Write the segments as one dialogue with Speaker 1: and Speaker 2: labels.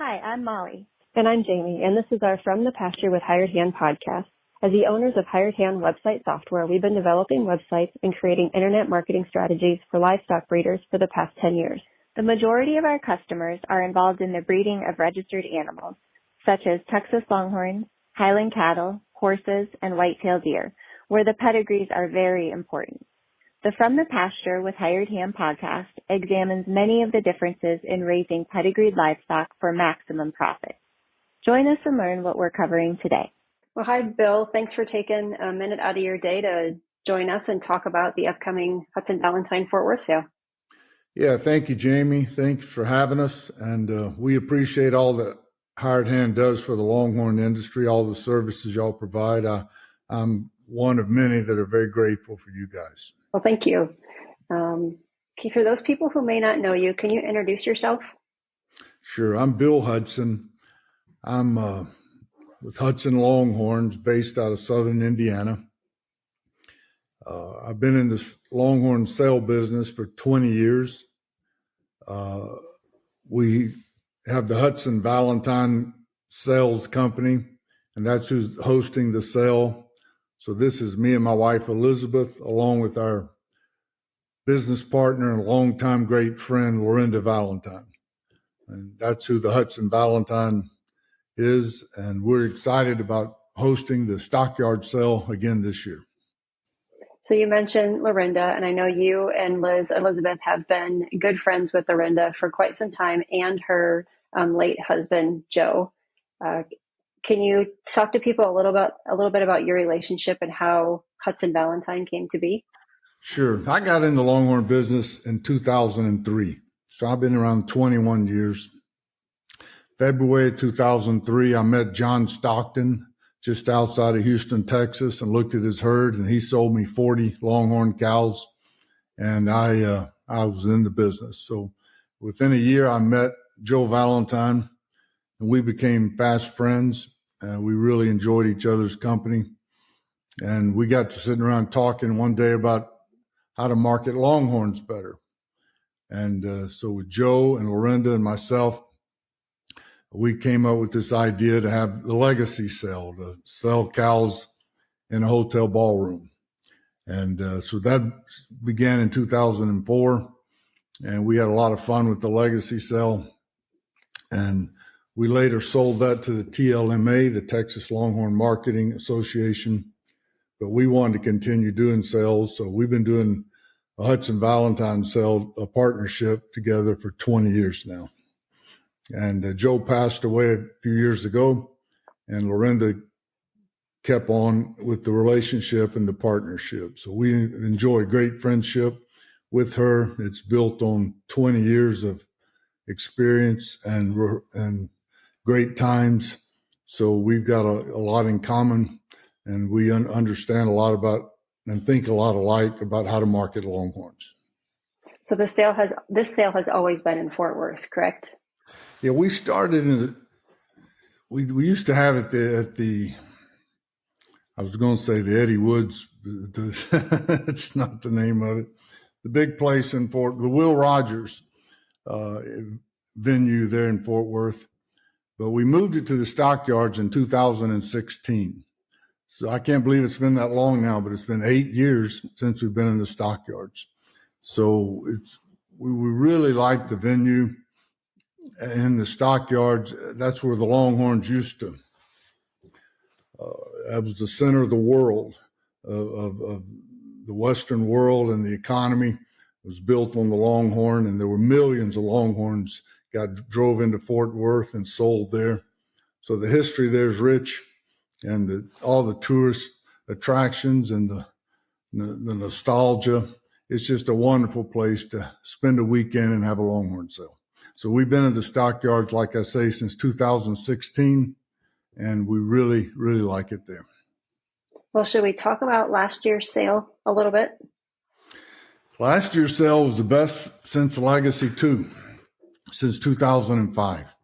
Speaker 1: Hi, I'm Molly.
Speaker 2: And I'm Jaymie, and this is our From the Pasture with Hired Hand podcast. As the owners of Hired Hand website software, we've been developing websites and creating internet marketing strategies for livestock breeders for the past 10 years.
Speaker 1: The majority of our customers are involved in the breeding of registered animals, such as Texas Longhorns, Highland cattle, horses, and white-tailed deer, where the pedigrees are very important. The From the Pasture with Hired Hand podcast examines many of the differences in raising pedigreed livestock for maximum profit. Join us and learn what we're covering today.
Speaker 3: Well, hi, Bill. Thanks for taking a minute out of your day to join us and talk about the upcoming Hudson Valentine Fort Worth sale.
Speaker 4: Yeah, thank you, Jaymie. Thanks for having us. And we appreciate all that Hired Hand does for the Longhorn industry, all the services y'all provide. I'm one of many that are very grateful for you guys.
Speaker 3: Well, thank you. Okay, for those people who may not know you, can you introduce yourself?
Speaker 4: Sure. I'm Bill Hudson. I'm with Hudson Longhorns based out of Southern Indiana. I've been in this Longhorn sale business for 20 years. We have the Hudson Valentine sales company, and that's who's hosting the sale. So this is me and my wife, Elizabeth, along with our business partner and longtime great friend, Lorinda Valentine. And that's who the Hudson Valentine is. And we're excited about hosting the Stockyard Sale again this year.
Speaker 3: So you mentioned Lorinda, and I know you and Elizabeth have been good friends with Lorinda for quite some time, and her late husband, Joe. Can you talk to people a little bit about your relationship and how Hudson Valentine came to be?
Speaker 4: Sure. I got in the Longhorn business in 2003. So I've been around 21 years. February 2003, I met John Stockton just outside of Houston, Texas, and looked at his herd, and he sold me 40 Longhorn cows, and I was in the business. So within a year, I met Joe Valentine, and we became fast friends. We really enjoyed each other's company, and we got to sitting around talking one day about how to market Longhorns better. And so with Joe and Lorinda and myself, we came up with this idea to have the legacy sale, to sell cows in a hotel ballroom. And so that began in 2004, and we had a lot of fun with the legacy sale. And we later sold that to the TLMA, the Texas Longhorn Marketing Association, but we wanted to continue doing sales. So we've been doing a Hudson Valentine sale, a partnership together for 20 years now. And Joe passed away a few years ago, and Lorinda kept on with the relationship and the partnership. So we enjoy great friendship with her. It's built on 20 years of experience and great times. So we've got a lot in common, and we understand a lot about and think a lot alike about how to market Longhorns.
Speaker 3: So this sale has always been in Fort Worth, correct?
Speaker 4: Yeah, we started we used to have it at the I was going to say the Eddie Woods, it's not the name of it, the big place in the Will Rogers venue there in Fort Worth. But we moved it to the Stockyards in 2016. So I can't believe it's been that long now, but it's been 8 years since we've been in the Stockyards. So we really like the venue in the Stockyards. That's where the Longhorns used to. That was the center of the world, of the Western world, and the economy was built on the Longhorn, and there were millions of Longhorns drove into Fort Worth and sold there. So the history there is rich, and all the tourist attractions and the nostalgia. It's just a wonderful place to spend a weekend and have a Longhorn sale. So we've been in the Stockyards, like I say, since 2016, and we really, really like it there.
Speaker 3: Well, should we talk about last year's sale a little bit?
Speaker 4: Last year's sale was the best since Legacy 2, since 2005.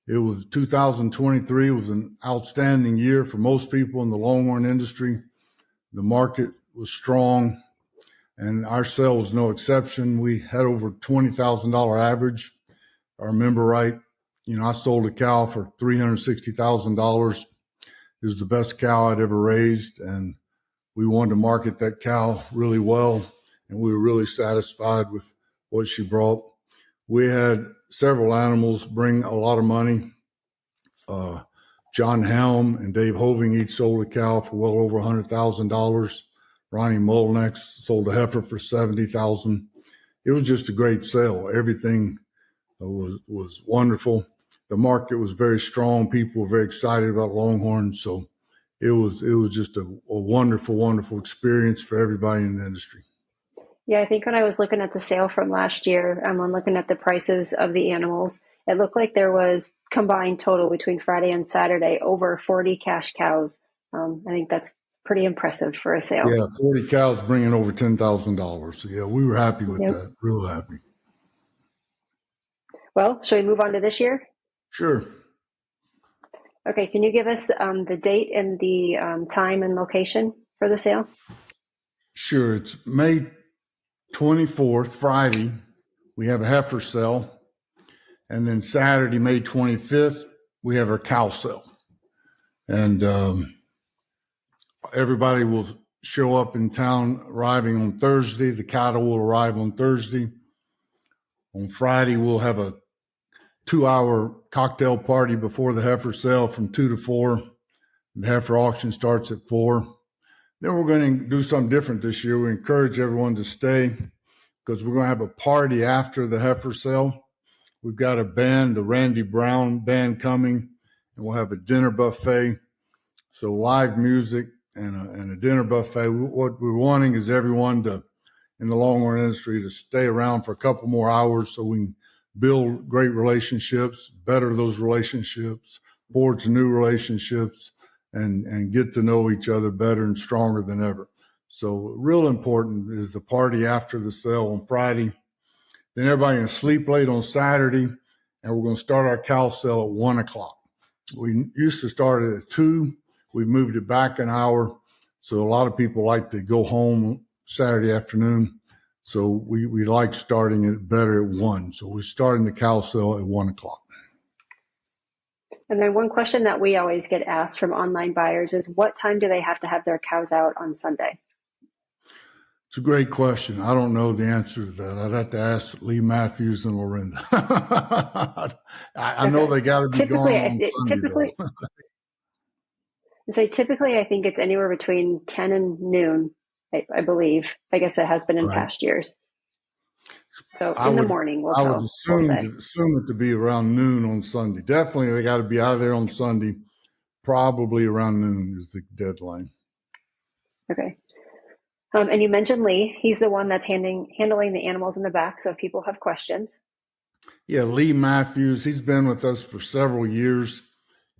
Speaker 4: It was 2023 was an outstanding year for most people in the Longhorn industry. The market was strong, and our sale was no exception. We had over $20,000 average, if I remember right, I sold a cow for $360,000. It was the best cow I'd ever raised, and we wanted to market that cow really well, and we were really satisfied with what she brought. We had several animals bring a lot of money. John Helm and Dave Hoving each sold a cow for well over $100,000. Ronnie Molnex sold a heifer for $70,000. It was just a great sale. Everything was wonderful. The market was very strong. People were very excited about Longhorns. So it was just a wonderful, wonderful experience for everybody in the industry.
Speaker 3: Yeah, I think when I was looking at the sale from last year, I'm looking at the prices of the animals. It looked like there was combined total between Friday and Saturday over 40 cash cows. I think that's pretty impressive for a sale.
Speaker 4: Yeah, 40 cows bringing over $10,000. So yeah, we were happy with that. Real happy.
Speaker 3: Well, shall we move on to this year?
Speaker 4: Sure.
Speaker 3: Okay, can you give us the date and the time and location for the sale?
Speaker 4: Sure. It's May 24th, Friday. We have a heifer sale. And then Saturday, May 25th, we have our cow sale. And everybody will show up in town arriving on Thursday. The cattle will arrive on Thursday. On Friday, we'll have a 2-hour cocktail party before the heifer sale from 2 to 4. The heifer auction starts at 4. Then we're going to do something different this year. We encourage everyone to stay because we're going to have a party after the heifer sale. We've got a band, the Randy Brown band coming, and we'll have a dinner buffet. So live music and a dinner buffet. What we're wanting is everyone in the Longhorn industry to stay around for a couple more hours so we can build great relationships, better those relationships, forge new relationships, and get to know each other better and stronger than ever. So real important is the party after the sale on Friday. Then everybody can sleep late on Saturday, and we're going to start our cow sale at 1 o'clock. We used to start it at 2. We moved it back an hour. So a lot of people like to go home Saturday afternoon. So we like starting it better at 1. So we're starting the cow sale at 1 o'clock.
Speaker 3: And then one question that we always get asked from online buyers is what time do they have to have their cows out on Sunday?
Speaker 4: It's a great question. I don't know the answer to that. I'd have to ask Lee Matthews and Lorinda. I know they got to be gone on Sunday.
Speaker 3: Typically, I think it's anywhere between 10 and noon, I believe. I guess it has been in past years. So the morning,
Speaker 4: I would assume it to be around noon on Sunday. Definitely, they got to be out of there on Sunday. Probably around noon is the deadline.
Speaker 3: Okay. And you mentioned Lee. He's the one that's handling the animals in the back. So if people have questions.
Speaker 4: Yeah, Lee Matthews. He's been with us for several years.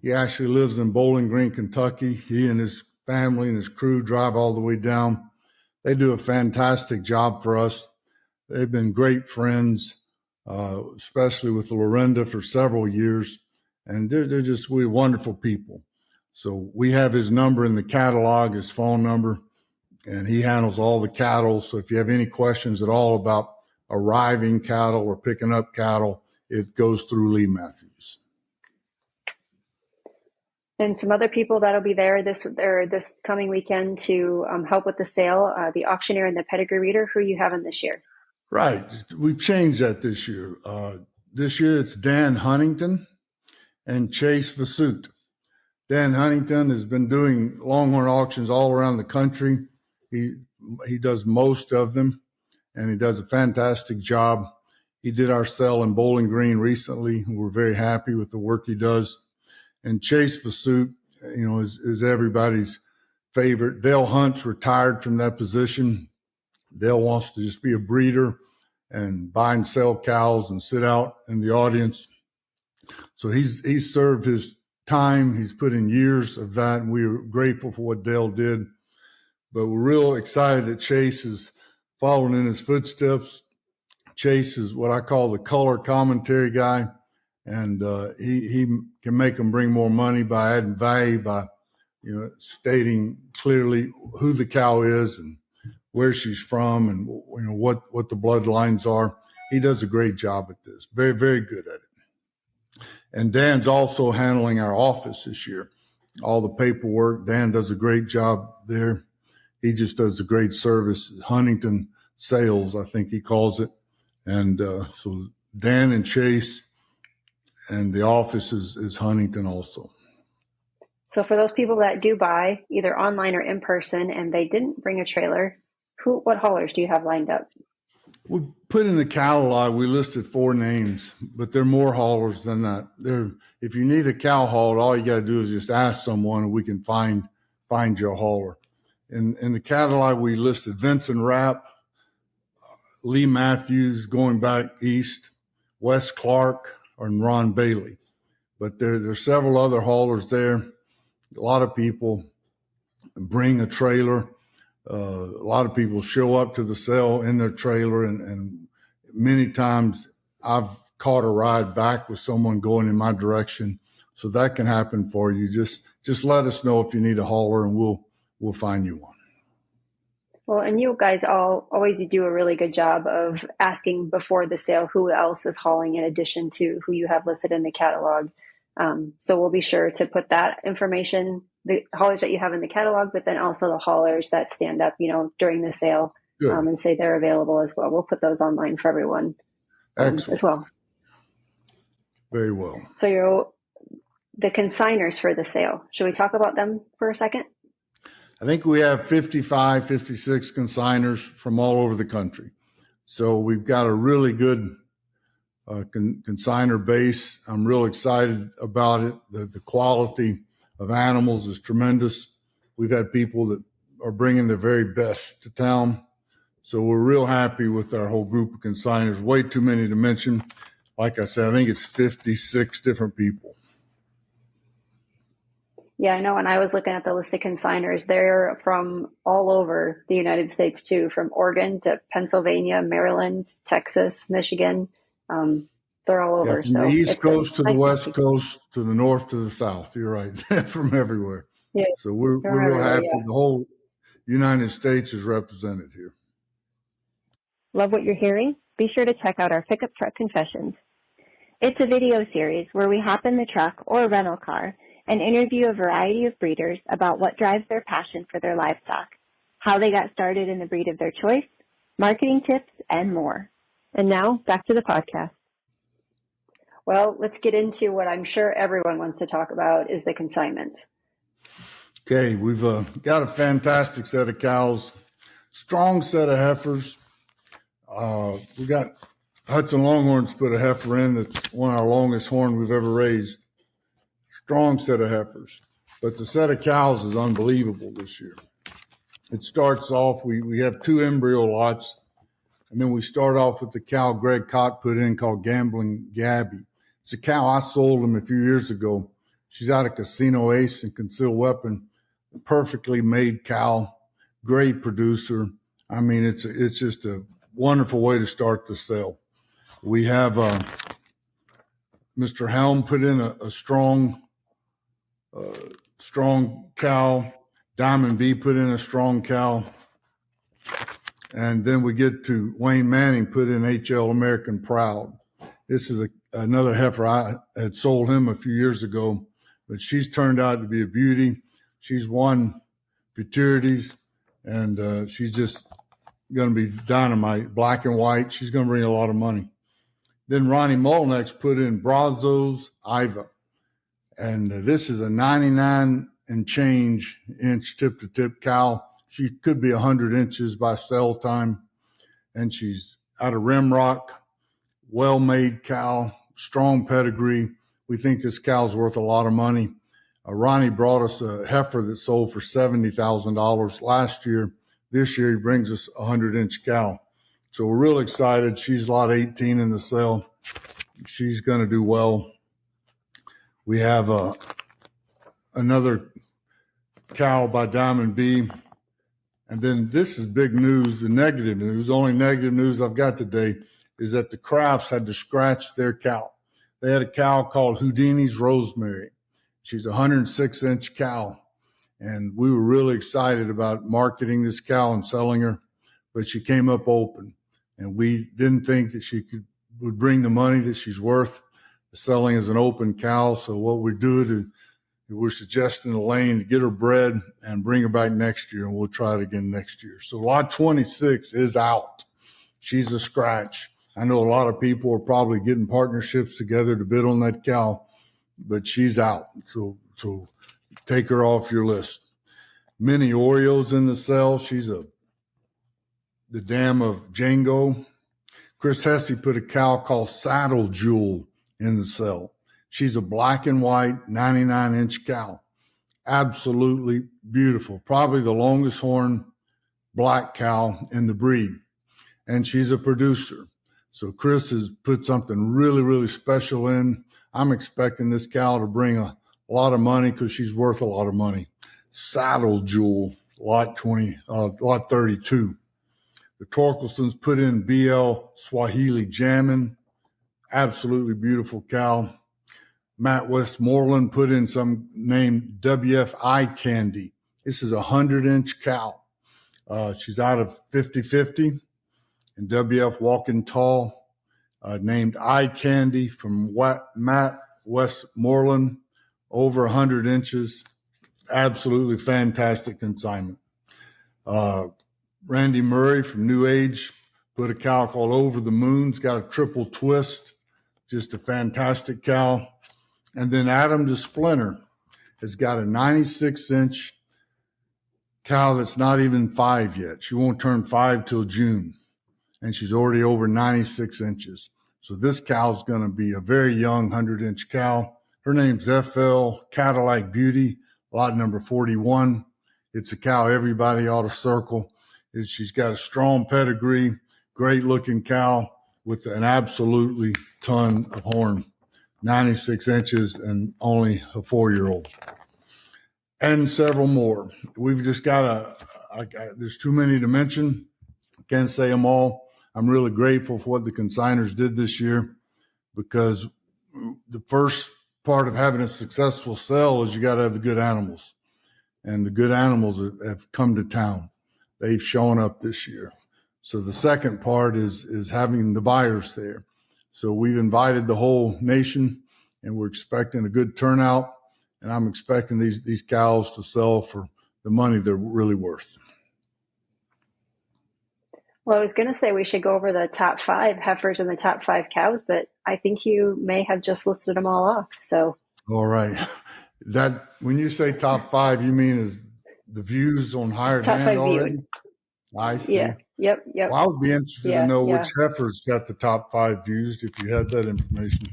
Speaker 4: He actually lives in Bowling Green, Kentucky. He and his family and his crew drive all the way down. They do a fantastic job for us. They've been great friends, especially with Lorinda for several years. And they're just wonderful people. So we have his number in the catalog, his phone number, and he handles all the cattle. So if you have any questions at all about arriving cattle or picking up cattle, it goes through Lee Matthews.
Speaker 3: And some other people that'll be there this coming weekend to help with the sale, the auctioneer and the pedigree reader. Who you having this year?
Speaker 4: Right. We've changed that this year. This year it's Dan Huntington and Chase Vasut. Dan Huntington has been doing Longhorn auctions all around the country. He does most of them, and he does a fantastic job. He did our sale in Bowling Green recently. We're very happy with the work he does. And Chase Vasut, is everybody's favorite. Dale Hunt's retired from that position. Dale wants to just be a breeder and buy and sell cows and sit out in the audience. So he's served his time. He's put in years of that, and we are grateful for what Dale did. But we're real excited that Chase is following in his footsteps. Chase is what I call the color commentary guy, and he can make them bring more money by adding value, by stating clearly who the cow is and where she's from, and what the bloodlines are. He does a great job at this. Very, very good at it. And Dan's also handling our office this year. All the paperwork. Dan does a great job there. He just does a great service. Huntington sales, I think he calls it. And so Dan and Chase, and the office is Huntington also.
Speaker 3: So for those people that do buy either online or in person and they didn't bring a trailer, what haulers do you have lined up?
Speaker 4: We put in the catalog, we listed 4 names, but there are more haulers than that. If you need a cow hauled, all you got to do is just ask someone and we can find you a hauler. In the catalog, we listed Vincent Rapp, Lee Matthews going back east, Wes Clark, and Ron Bailey. But there's several other haulers there. A lot of people bring a trailer. A lot of people show up to the sale in their trailer, and many times I've caught a ride back with someone going in my direction. So that can happen for you. Just let us know if you need a hauler, and we'll find you one.
Speaker 3: Well, and you guys always do a really good job of asking before the sale who else is hauling in addition to who you have listed in the catalog. So we'll be sure to put that information, the haulers that you have in the catalog, but then also the haulers that stand up, during the sale and say they're available as well. We'll put those online for everyone as well.
Speaker 4: Very well.
Speaker 3: So the consigners for the sale, should we talk about them for a second?
Speaker 4: I think we have 55, 56 consigners from all over the country. So we've got a really good consigner base. I'm real excited about it. The quality of animals is tremendous. We've had people that are bringing their very best to town. So we're real happy with our whole group of consigners. Way too many to mention. Like I said, I think it's 56 different people.
Speaker 3: Yeah, I know. When I was looking at the list of consigners, they're from all over the United States too, from Oregon to Pennsylvania, Maryland, Texas, Michigan. They're all over.
Speaker 4: From the East Coast to the West Coast to the North to the South. You're right. From everywhere. Yeah. So we're real happy. Yeah. The whole United States is represented here.
Speaker 2: Love what you're hearing? Be sure to check out our Pickup Truck Confessions.
Speaker 1: It's a video series where we hop in the truck or rental car and interview a variety of breeders about what drives their passion for their livestock, how they got started in the breed of their choice, marketing tips, and more.
Speaker 2: And now, back to the podcast.
Speaker 3: Well, let's get into what I'm sure everyone wants to talk about is the consignments.
Speaker 4: Okay, we've got a fantastic set of cows, strong set of heifers. We got Hudson Longhorns put a heifer in that's one of our longest horn we've ever raised. Strong set of heifers. But the set of cows is unbelievable this year. It starts off, we have 2 embryo lots, and then we start off with the cow Greg Cott put in called Gambling Gabby. It's a cow I sold him a few years ago. She's out of Casino Ace and Concealed Weapon. Perfectly made cow, great producer. I mean, it's just a wonderful way to start the sale. We have Mr. Helm put in a strong cow. Diamond B put in a strong cow. And then we get to Wayne Manning put in HL American Proud. This is another heifer. I had sold him a few years ago, but she's turned out to be a beauty. She's won futurities, and she's just going to be dynamite, black and white. She's going to bring a lot of money. Then Ronnie Molnex put in Brazos Iva. And this is a 99 and change inch tip-to-tip cow. She could be 100 inches by sale time. And she's out of Rimrock, well-made cow, strong pedigree. We think this cow's worth a lot of money. Ronnie brought us a heifer that sold for $70,000 last year. This year he brings us a 100-inch cow. So we're real excited. She's lot 18 in the sale. She's going to do well. We have another cow by Diamond B. And then this is big news, the negative news. The only negative news I've got today is that the Crafts had to scratch their cow. They had a cow called Houdini's Rosemary. She's a 106-inch cow. And we were really excited about marketing this cow and selling her, but she came up open. And we didn't think that she would bring the money that she's worth. selling as an open cow. So what we do is we're suggesting a lane to get her bred and bring her back next year, and we'll try it again next year. So lot 26 is out. She's a scratch. I know a lot of people are probably getting partnerships together to bid on that cow, but she's out. So take her off your list. Minnie Oreo's in the cell. She's the dam of Django. Chris Hesse put a cow called Saddle Jewel in the cell. She's a black and white 99-inch cow. Absolutely beautiful. Probably the longest horn black cow in the breed. And she's a producer. So Chris has put something really, really special in. I'm expecting this cow to bring a lot of money because she's worth a lot of money. Saddle Jewel, lot 32. The Torkelsons put in BL Swahili Jammin'. Absolutely beautiful cow. Matt Westmoreland put in some named WFI Candy. This is a 100-inch cow. She's out of 50-50. And WF Walking Tall, named Eye Candy from Matt Westmoreland, over 100 inches. Absolutely fantastic consignment. Randy Murray from New Age put a cow called Over the Moon. It's got a triple twist. Just a fantastic cow. And then Adam DeSplinter has got a 96-inch cow that's not even 5 yet. She won't turn 5 till June. And she's already over 96 inches. So this cow's going to be a very young 100-inch cow. Her name's FL Cadillac Beauty, lot number 41. It's a cow everybody ought to circle. She's got a strong pedigree, great-looking cow with an absolutely ton of horn, 96 inches and only a 4-year-old. And several more. We've just got there's too many to mention. Can't say them all. I'm really grateful for what the consigners did this year, because the first part of having a successful sale is you got to have the good animals. And the good animals have come to town. They've shown up this year. So the second part is having the buyers there. So we've invited the whole nation, and we're expecting a good turnout. And I'm expecting these cows to sell for the money they're really worth.
Speaker 3: Well, I was going to say we should go over the top 5 heifers and the top 5 cows, but I think you may have just listed them all off. So,
Speaker 4: all right. That when you say top 5, you mean is the views on Hired
Speaker 3: top
Speaker 4: Hand
Speaker 3: 5
Speaker 4: already?
Speaker 3: viewed.
Speaker 4: I see.
Speaker 3: Yeah. Yep.
Speaker 4: Well, I would be interested to know which heifers got the top 5 views if you had that information.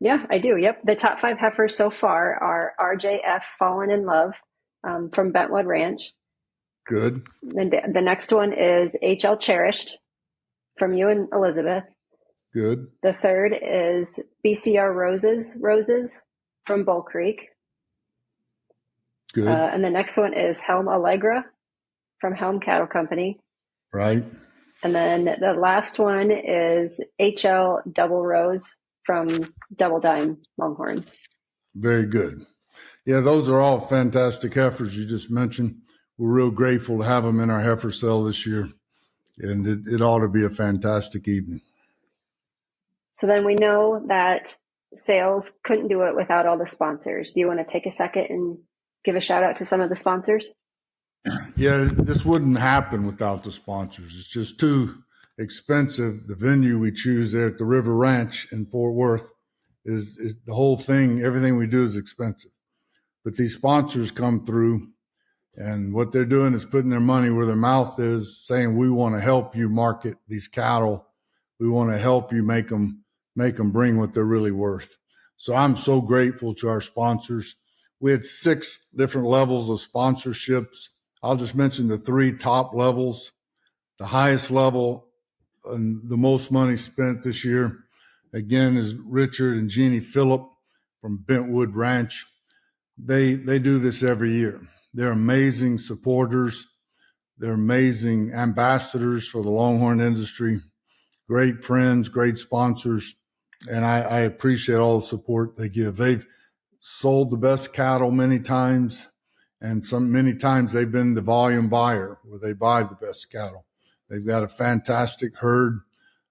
Speaker 3: Yeah, I do. Yep. The top 5 heifers so far are RJF Fallen in Love from Bentwood Ranch.
Speaker 4: Good.
Speaker 3: Then the next one is HL Cherished from you and Elizabeth.
Speaker 4: Good.
Speaker 3: The third is BCR Roses from Bull Creek.
Speaker 4: Good.
Speaker 3: And the next one is Helm Allegra from Helm Cattle Company.
Speaker 4: Right.
Speaker 3: And then the last one is HL Double Rose from Double Dime Longhorns.
Speaker 4: Very good. Yeah, those are all fantastic heifers you just mentioned. We're real grateful to have them in our heifer sale this year, and it ought to be a fantastic evening.
Speaker 3: So then we know that sales couldn't do it without all the sponsors. Do you want to take a second and give a shout out to some of the sponsors?
Speaker 4: Yeah, this wouldn't happen without the sponsors. It's just too expensive. The venue we choose there at the River Ranch in Fort Worth is the whole thing. Everything we do is expensive. But these sponsors come through, and what they're doing is putting their money where their mouth is, saying, we want to help you market these cattle. We want to help you make them bring what they're really worth. So I'm so grateful to our sponsors. We had 6 different levels of sponsorships. I'll just mention the 3 top levels. The highest level and the most money spent this year, again, is Richard and Jeannie Phillip from Bentwood Ranch. They do this every year. They're amazing supporters. They're amazing ambassadors for the Longhorn industry. Great friends, great sponsors, and I appreciate all the support they give. They've sold the best cattle many times, and many times they've been the volume buyer where they buy the best cattle. They've got a fantastic herd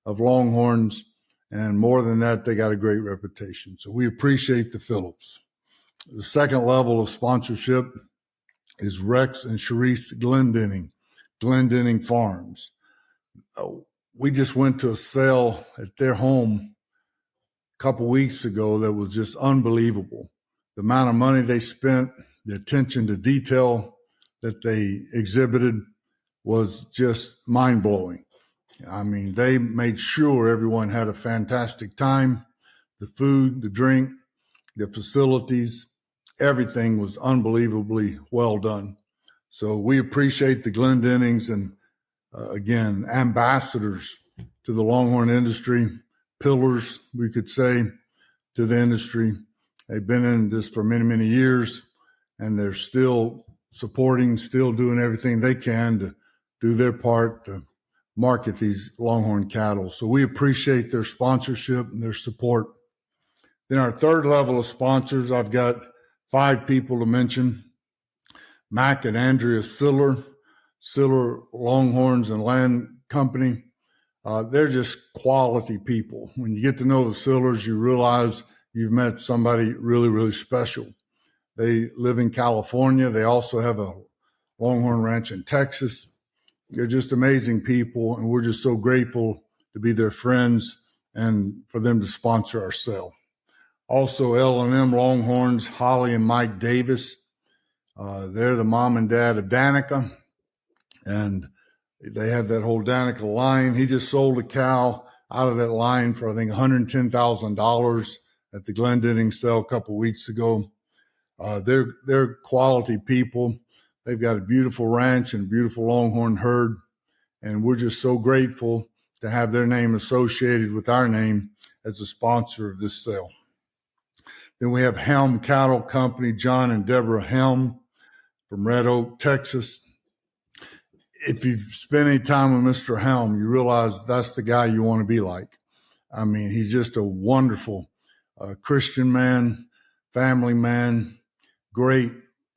Speaker 4: of Longhorns, And more than that, they got a great reputation. So we appreciate the Phillips. The second level of sponsorship is Rex and Sharice Glendenning Farms. We just went to a sale at their home a couple weeks ago that was just unbelievable. The amount of money they spent, the attention to detail that they exhibited was just mind-blowing. I mean, they made sure everyone had a fantastic time. The food, the drink, the facilities, everything was unbelievably well done. So we appreciate the Glendennings and, again, ambassadors to the Longhorn industry, pillars, we could say, to the industry. They've been in this for many, many years, and they're still supporting, still doing everything they can to do their part to market these Longhorn cattle. So we appreciate their sponsorship and their support. Then our third level of sponsors, I've got 5 people to mention. Mac and Andrea Siller Longhorns and Land Company. They're just quality people. When you get to know the Sillers, you realize you've met somebody really, really special. They live in California. They also have a Longhorn ranch in Texas. They're just amazing people, and we're just so grateful to be their friends and for them to sponsor our sale. Also, L&M Longhorns, Holly and Mike Davis. They're the mom and dad of Danica, and they have that whole Danica line. He just sold a cow out of that line for, I think, $110,000 at the Glendenning sale a couple weeks ago. They're quality people. They've got a beautiful ranch and a beautiful Longhorn herd, and we're just so grateful to have their name associated with our name as a sponsor of this sale. Then we have Helm Cattle Company, John and Deborah Helm from Red Oak, Texas. If you've spent any time with Mr. Helm, you realize that's the guy you want to be like. I mean, he's just a wonderful Christian man, family man, great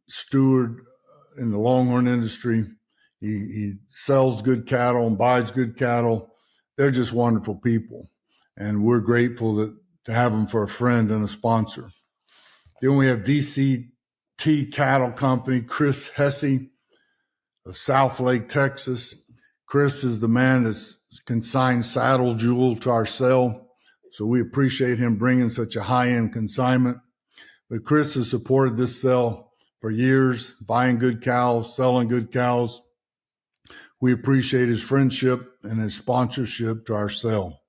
Speaker 4: steward in the Longhorn industry. He sells good cattle and buys good cattle. They're just wonderful people, and we're grateful to have them for a friend and a sponsor. Then we have DCT Cattle Company, Chris Hesse of South Lake, Texas. Chris is the man that's consigned Saddle Jewel to our sale, so we appreciate him bringing such a high-end consignment. But Chris has supported this sale for years, buying good cows, selling good cows. We appreciate his friendship and his sponsorship to our sale.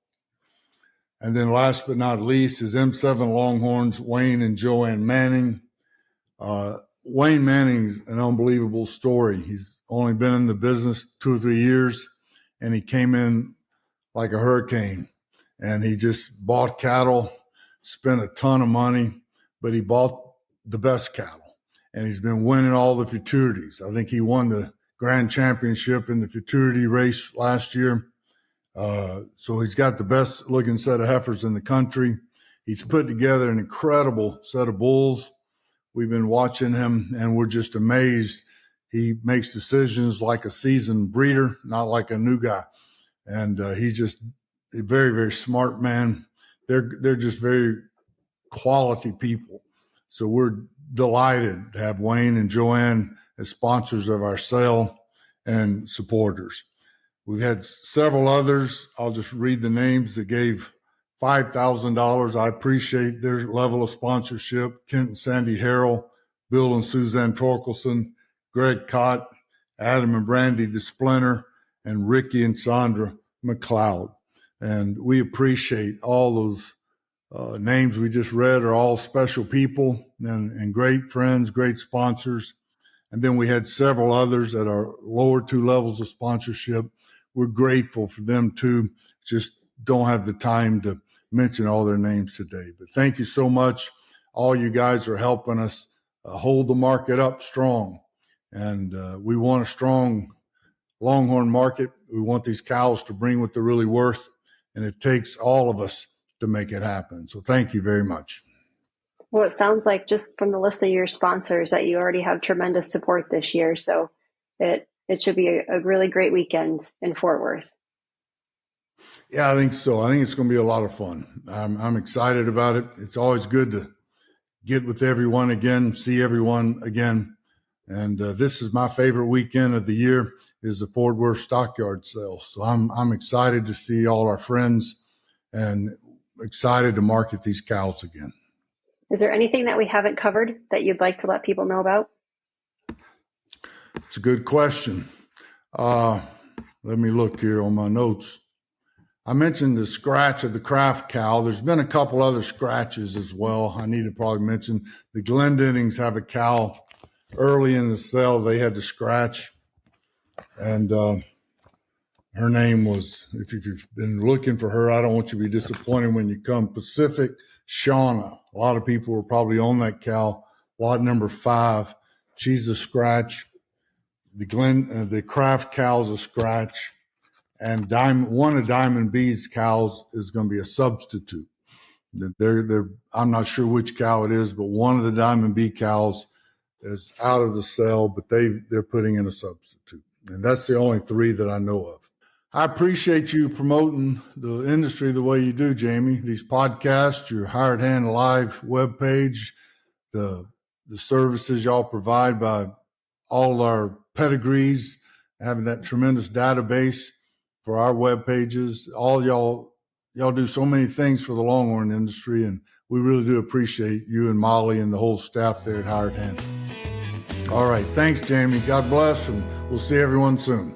Speaker 4: And then last but not least is M7 Longhorns, Wayne and Joanne Manning. Wayne Manning's an unbelievable story. He's only been in the business 2 or 3 years, and he came in like a hurricane. And he just bought cattle, spent a ton of money, but he bought the best cattle. And he's been winning all the futurities. I think he won the grand championship in the futurity race last year. So he's got the best looking set of heifers in the country. He's put together an incredible set of bulls. We've been watching him, and we're just amazed. He makes decisions like a seasoned breeder, not like a new guy. And he's just a very, very smart man. They're just very quality people. So we're delighted to have Wayne and Joanne as sponsors of our sale and supporters. We've had several others. I'll just read the names that gave $5,000. I appreciate their level of sponsorship. Kent and Sandy Harrell, Bill and Suzanne Torkelson, Greg Cott, Adam and Brandy DeSplinter, and Ricky and Sandra McLeod. And we appreciate all those names we just read are all special people and great friends, great sponsors. And then we had several others at our lower 2 levels of sponsorship. We're grateful for them too. Just don't have the time to mention all their names today. But thank you so much. All you guys are helping us hold the market up strong. And we want a strong Longhorn market. We want these cows to bring what they're really worth. And it takes all of us to make it happen. So thank you very much.
Speaker 3: Well, it sounds like just from the list of your sponsors that you already have tremendous support this year. So it should be a really great weekend in Fort Worth.
Speaker 4: Yeah, I think so. I think it's going to be a lot of fun. I'm excited about it. It's always good to get with everyone again, see everyone again. And this is my favorite weekend of the year is the Fort Worth Stockyard Sale. So I'm excited to see all our friends and excited to market these cows again.
Speaker 3: Is there anything that we haven't covered that you'd like to let people know about?
Speaker 4: It's a good question. Let me look here on my notes. I mentioned the scratch of the Kraft cow. There's been a couple other scratches as well. I need to probably mention the Glendennings have a cow early in the sale. They had to scratch, and her name was, if you've been looking for her, I don't want you to be disappointed when you come, Pacific Shauna. A lot of people were probably on that cow. Lot number 5. She's a scratch. The Kraft cow's a scratch. And one of Diamond B's cows is going to be a substitute. I'm not sure which cow it is, but one of the Diamond B cows is out of the sale, but they're putting in a substitute. And that's the only 3 that I know of. I appreciate you promoting the industry the way you do, Jaymie. These podcasts, your Hired Hand Live webpage, the services y'all provide by all our pedigrees, having that tremendous database for our web pages. All y'all do so many things for the Longhorn industry, and we really do appreciate you and Molly and the whole staff there at Hired Hand. All right. Thanks, Jaymie. God bless, and we'll see everyone soon.